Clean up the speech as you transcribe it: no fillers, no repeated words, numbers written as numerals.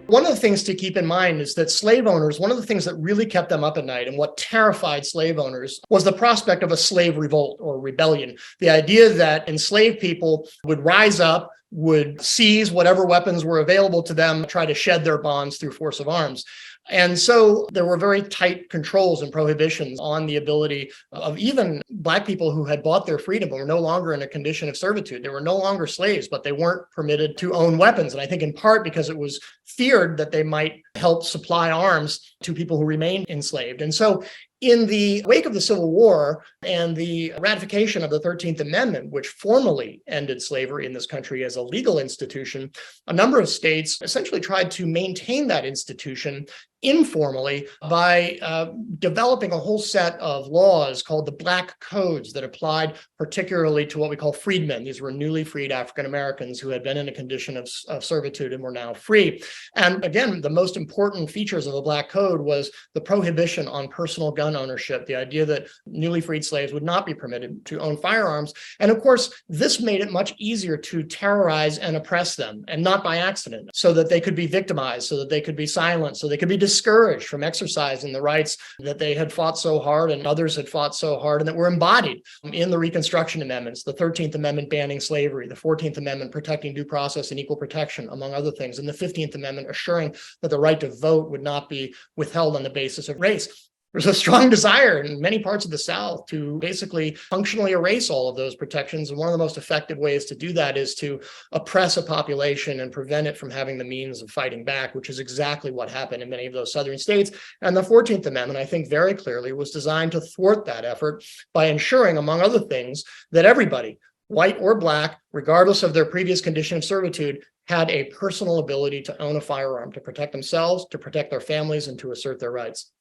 One of the things to keep in mind is that slave owners, one of the things that really kept them up at night and what terrified slave owners was the prospect of a slave revolt or rebellion. The idea that enslaved people would rise up, would seize whatever weapons were available to them, try to shed their bonds through force of arms. And so there were very tight controls and prohibitions on the ability of even Black people who had bought their freedom and were no longer in a condition of servitude. They were no longer slaves, but they weren't permitted to own weapons. And I think in part because it was feared that they might help supply arms to people who remained enslaved. And so in the wake of the Civil War and the ratification of the 13th Amendment, which formally ended slavery in this country as a legal institution, a number of states essentially tried to maintain that institution informally by developing a whole set of laws called the Black Codes that applied particularly to what we call freedmen. These were newly freed African Americans who had been in a condition of servitude and were now free. And again, the most important features of the Black Code was the prohibition on personal gun ownership, the idea that newly freed slaves would not be permitted to own firearms. And of course, this made it much easier to terrorize and oppress them, and not by accident, so that they could be victimized, so that they could be silenced, so they could be discouraged from exercising the rights that they had fought so hard and others had fought so hard and that were embodied in the Reconstruction Amendments, the 13th Amendment banning slavery, the 14th Amendment protecting due process and equal protection, among other things, and the 15th Amendment assuring that the right to vote would not be withheld on the basis of race. There's a strong desire in many parts of the South to basically functionally erase all of those protections. And one of the most effective ways to do that is to oppress a population and prevent it from having the means of fighting back, which is exactly what happened in many of those southern states. And the 14th Amendment, I think very clearly, was designed to thwart that effort by ensuring, among other things, that everybody, white or Black, regardless of their previous condition of servitude, had a personal ability to own a firearm, to protect themselves, to protect their families, and to assert their rights.